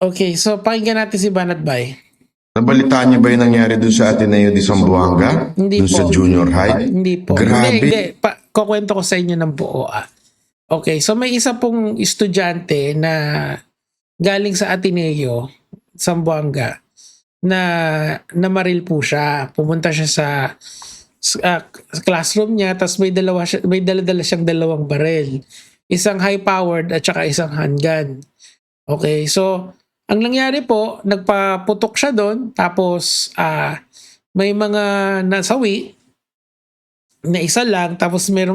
Okay, so pakinggan natin si Banat Bay. Nabalitaan niyo ba yung nangyari doon sa Ateneo de Zamboanga? Hindi Doon po. sa junior high? Hindi po. Grabe. Hindi. Kukwento ko sa inyo ng buo. Okay, so may isa pong estudyante na galing sa Ateneo, Zamboanga, na namaril po siya. Pumunta siya sa classroom niya, tapos may dala-dala siyang dalawang baril. Isang high-powered at saka isang handgun. Okay, so ang nangyari po, nagpaputok siya doon, tapos may mga nasawi na isa lang, tapos may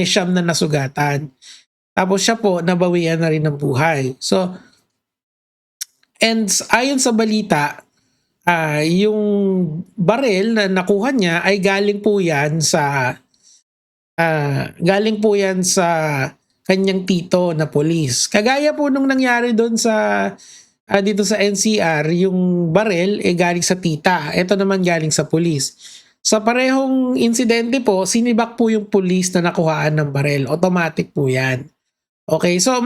siyam na nasugatan. Tapos siya po, nabawian na rin ng buhay. So, and ayon sa balita, yung baril na nakuha niya ay galing po yan sa kanyang tito na polis. Kagaya po nung nangyari doon sa dito sa NCR, yung baril galing sa tita. Ito naman galing sa polis. Sa parehong insidente po, sinibak po yung polis na nakuhaan ng baril. Automatic po yan. Okay, so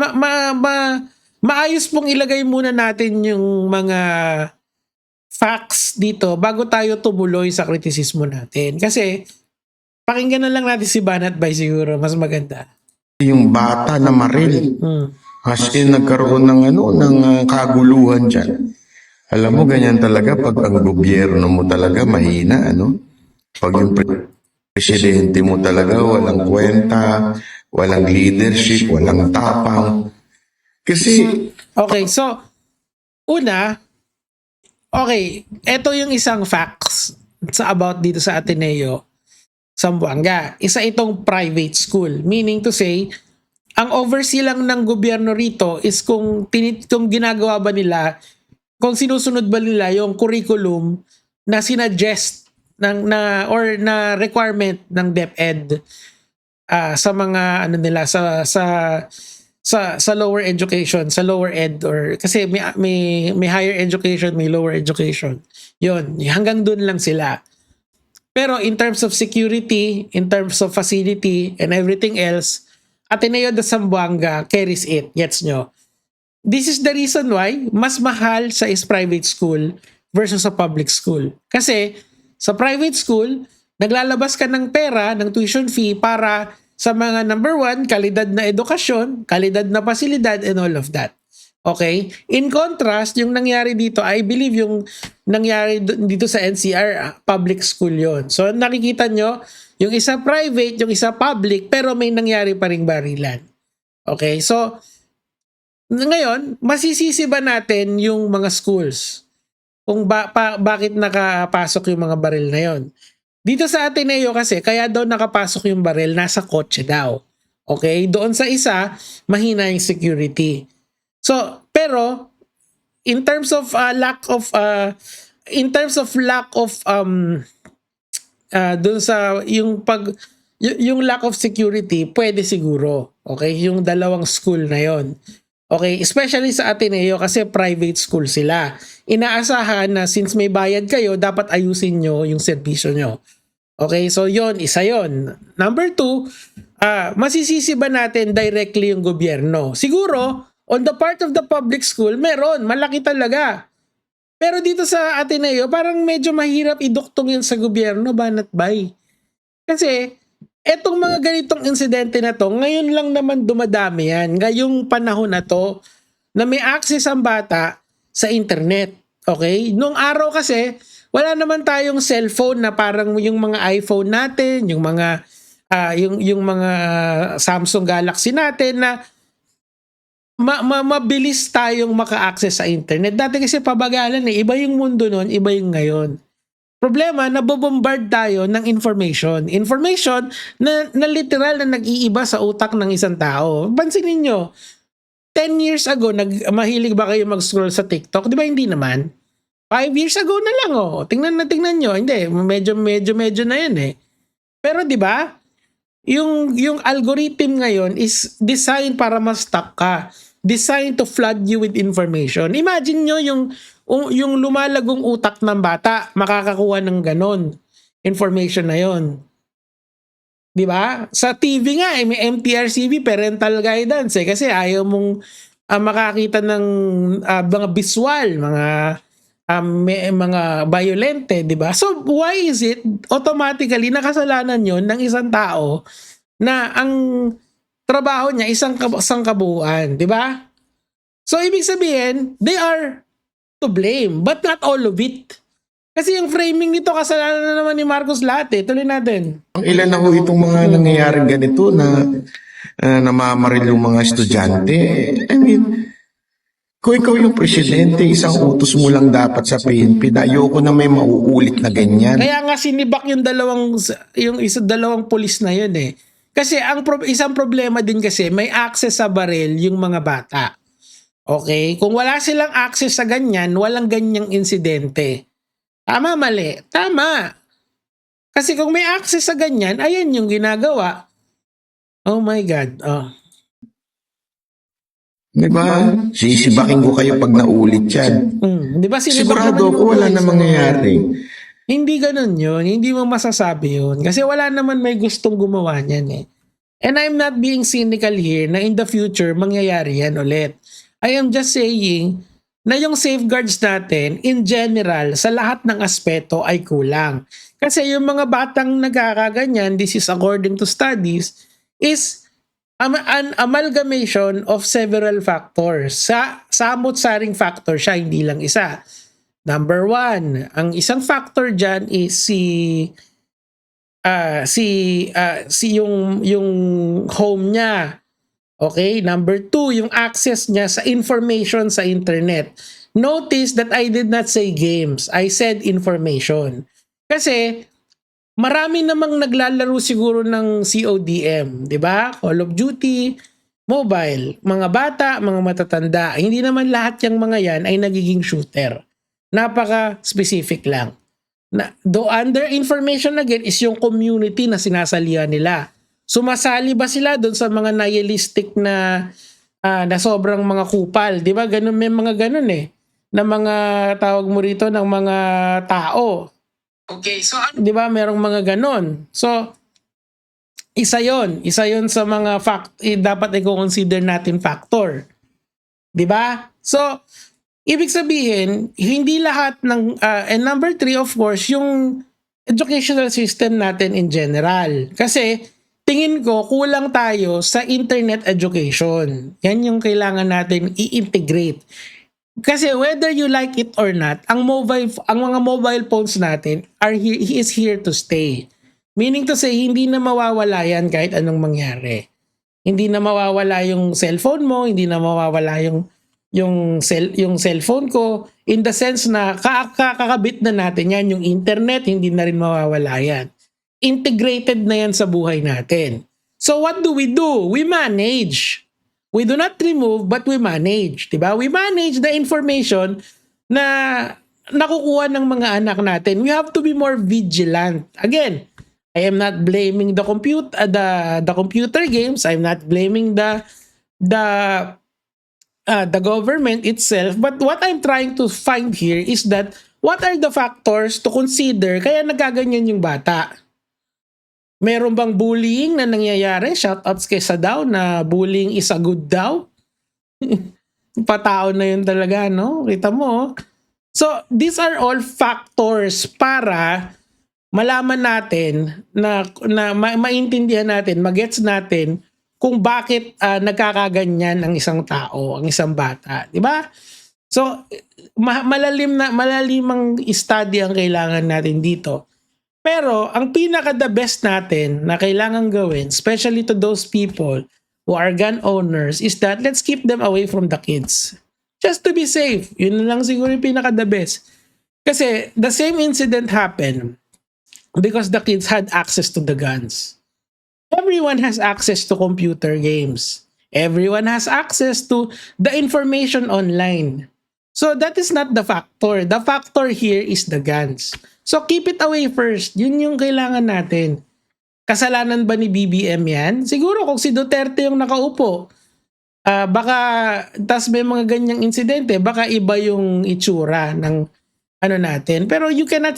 maayos pong ilagay muna natin yung mga facts dito bago tayo tumuloy sa kritisismo natin. Kasi pakinggan na lang natin si Banat Bay siguro, mas maganda. Yung bata na maril. As in, nagkaroon ng kaguluhan dyan. Alam mo, ganyan talaga pag ang gobyerno mo talaga mahina, Pag yung presidente mo talaga walang kwenta, walang leadership, walang tapang. Kasi, Okay, so, eto yung isang facts about dito sa Ateneo, Zamboanga. Isa itong private school. Meaning to say, ang oversee lang ng gobyerno rito is kung ginagawa ba nila, kung sinusunod ba nila yung curriculum na sinuggest or na requirement ng DepEd sa mga sa lower education, sa lower ed, or kasi may higher education, may lower education. Yun, hanggang dun lang sila. Pero in terms of security, in terms of facility, and everything else, Ateneo de Zamboanga carries it. Gets nyo? This is the reason why mas mahal sa is private school versus sa public school. Kasi sa private school, naglalabas ka ng pera, ng tuition fee para sa mga number one, kalidad na edukasyon, kalidad na pasilidad, and all of that. Okay? In contrast, yung nangyari dito, I believe yung nangyari dito sa NCR, public school yon. So nakikita nyo, yung isa private, yung isa public, pero may nangyari pa ring barilan. Okay? So, ngayon, masisisi ba natin yung mga schools? Kung bakit nakapasok yung mga baril na yon? Dito sa Ateneo kasi, kaya daw nakapasok yung baril, nasa kotse daw. Okay? Doon sa isa, mahina yung security. So, pero in terms of lack of doon sa yung lack of security, pwede siguro. Okay? Yung dalawang school na yon. Okay? Especially sa Ateneo kasi private school sila. Inaasahan na since may bayad kayo, dapat ayusin nyo yung serbisyo nyo. Okay? So yon, isa yon. Number 2, masisisi ba natin directly yung gobyerno? Siguro, on the part of the public school, meron. Malaki talaga. Pero dito sa Ateneo, parang medyo mahirap iduktong yun sa gobyerno, Banat Bay. Kasi, etong mga ganitong insidente na to, ngayon lang naman dumadami yan. Ngayong panahon na to, na may access ang bata sa internet. Okay? Nung araw kasi, wala naman tayong cellphone na parang yung mga iPhone natin, yung mga yung mga Samsung Galaxy natin na mabilis tayong maka-access sa internet. Dati kasi pabagalan iba yung mundo noon, iba yung ngayon. Problema, nabobombard tayo ng information. Information na literal na nag-iiba sa utak ng isang tao. Pansinin nyo, 10 years ago, mahilig ba kayo mag-scroll sa TikTok? Di ba hindi naman? 5 years ago na lang, Tingnan nyo. Hindi, medyo na yan Pero di ba? Yung algorithm ngayon is designed para ma-stuck ka. Designed to flood you with information. Imagine nyo yung lumalagong utak ng bata, makakakuha ng ganon information na yon. Di ba? Sa TV nga, may MTRCB, parental guidance kasi ayaw mong makakita ng mga visual, mga violente, di ba? So why is it automatically nakasalanan yon ng isang tao na ang trabaho niya isang kabuuan, di ba? So ibig sabihin, they are to blame, but not all of it. Kasi yung framing nito, kasalanan na naman ni Marcos lahat eh. Tuloy natin. Ilan na ho itong mga nangyayaring ganito na namamaril yung mga estudyante. I mean, kung ikaw yung presidente, isang utos mo lang dapat sa PNP na ayoko na may mauulit na ganyan. Kaya nga sinibak yung dalawang pulis na yun eh. Kasi isang problema din kasi may access sa baril yung mga bata. Okay? Kung wala silang access sa ganyan, walang ganyang insidente. Tama, mali. Tama. Kasi kung may access sa ganyan, ayan yung ginagawa. Oh my God. Oh. Diba? Sisibakin ko kayo pag naulit yan. Diba Sigurado ako wala na mangyayari. Hindi ganun yun. Hindi mo masasabi yun. Kasi wala naman may gustong gumawa niyan eh. And I'm not being cynical here na in the future, mangyayari yan ulit. I am just saying na yung safeguards natin, in general, sa lahat ng aspeto ay kulang. Kasi yung mga batang nagkakaganyan, this is according to studies, is an amalgamation of several factors. Samot-saring factor siya, hindi lang isa. Number one, ang isang factor dyan is yung home niya. Okay? Number two, yung access niya sa information sa internet. Notice that I did not say games. I said information. Kasi marami namang naglalaro siguro ng CODM, 'di ba? Call of Duty, mobile, mga bata, mga matatanda. Hindi naman lahat yung mga yan ay nagiging shooter. Napaka-specific lang. Though under information again is yung community na sinasalihan nila. Sumasali ba sila doon sa mga nihilistic na sobrang mga kupal? Di ba? Ganun, may mga ganun eh. Na mga tawag mo rito ng mga tao. Okay, so di ba merong mga ganun? So, isa yon sa mga dapat i-consider natin factor. Di ba? So, ibig sabihin, hindi lahat ng, and number three, of course, yung educational system natin in general. Kasi, tingin ko, kulang tayo sa internet education. Yan yung kailangan natin i-integrate. Kasi whether you like it or not, ang mga mobile phones natin is here to stay. Meaning to say, hindi na mawawala yan kahit anong mangyari. Hindi na mawawala yung cellphone mo, hindi na mawawala yung cellphone ko, in the sense na kakabit na natin yan, yung internet, hindi na rin mawawala yan. Integrated na yan sa buhay natin. So what do? We manage. We do not remove, but we manage. Diba? We manage the information na nakukuha ng mga anak natin. We have to be more vigilant. Again, I am not blaming the computer games. I'm not blaming the government itself. But what I'm trying to find here is that what are the factors to consider kaya nagaganyan yung bata? Meron bang bullying na nangyayari? Shoutouts kay Sadaw na bullying is a good daw. Patao na yun talaga, no? Kita mo. So, these are all factors para malaman natin na maintindihan natin, magets natin kung bakit nagkakaganyan ang isang tao, ang isang bata. Diba? So, malalimang study ang kailangan natin dito. Pero, ang pinaka-the best natin na kailangan gawin, especially to those people who are gun owners, is that let's keep them away from the kids. Just to be safe. Yun lang siguro yung pinaka-the best. Kasi, the same incident happened because the kids had access to the guns. Everyone has access to computer games. Everyone has access to the information online. So, that is not the factor. The factor here is the guns. So, keep it away first. Yun yung kailangan natin. Kasalanan ba ni BBM yan? Siguro kung si Duterte yung nakaupo, baka, tas may mga ganyang insidente, baka iba yung itsura ng ano natin. Pero you cannot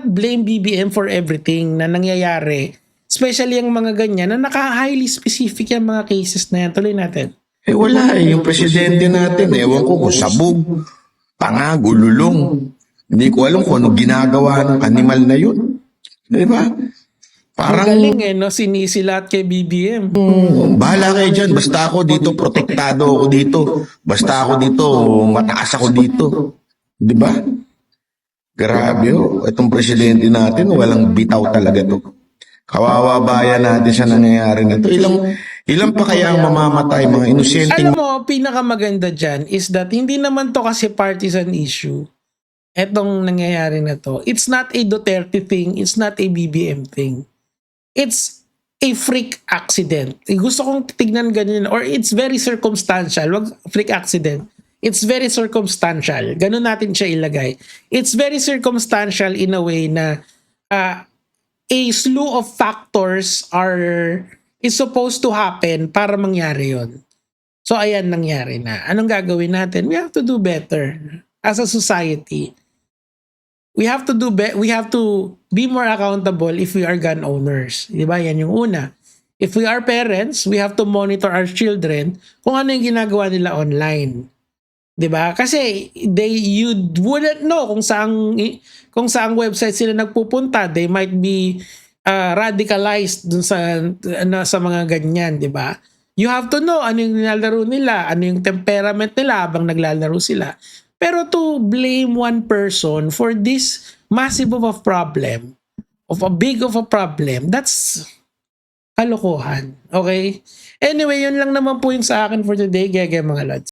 blame BBM for everything na nangyayari. Especially yung mga ganyan na naka-highly specific yung mga cases na yan. Tuloy natin. Wala eh. Yung presidente natin, ewan ko kung sabog, tanga, gululong. Hindi ko alam kung ano ginagawa ng animal na yun. Di ba? Ang Parang, galing no? Sinisi lahat kay BBM. bahala kayo dyan. Basta ako dito, protektado ako dito. Basta ako dito, mataas ako dito. Di ba? Grabe oh. Itong presidente natin, walang bitaw talaga to. Kawawa bayan natin sa nangyayari nito. Ilang pa kaya ang mamamatay, mga inosenteng Alam mo, pinakamaganda dyan is that hindi naman to kasi partisan issue. Etong nangyayari na to. It's not a Duterte thing. It's not a BBM thing. It's a freak accident. Gusto kong tignan ganyan. Or it's very circumstantial. Wag freak accident. It's very circumstantial. Ganun natin siya ilagay. It's very circumstantial in a way na a slew of factors is supposed to happen para mangyari yon. So ayan, nangyari na. Anong gagawin natin? We have to do better as a society. We have to be more accountable if we are gun owners. Di ba? Yan yung una. If we are parents, we have to monitor our children kung ano yung ginagawa nila online. 'Di ba? Kasi you wouldn't know kung saang website sila nagpupunta. They might be radicalized dun sa mga ganyan, 'di ba? You have to know ano yung nilalaro nila, ano yung temperament nila habang naglalaro sila. Pero to blame one person for this massive of a problem, that's kalokohan. Okay? Anyway, yun lang naman po yung sa akin for today, mga lods.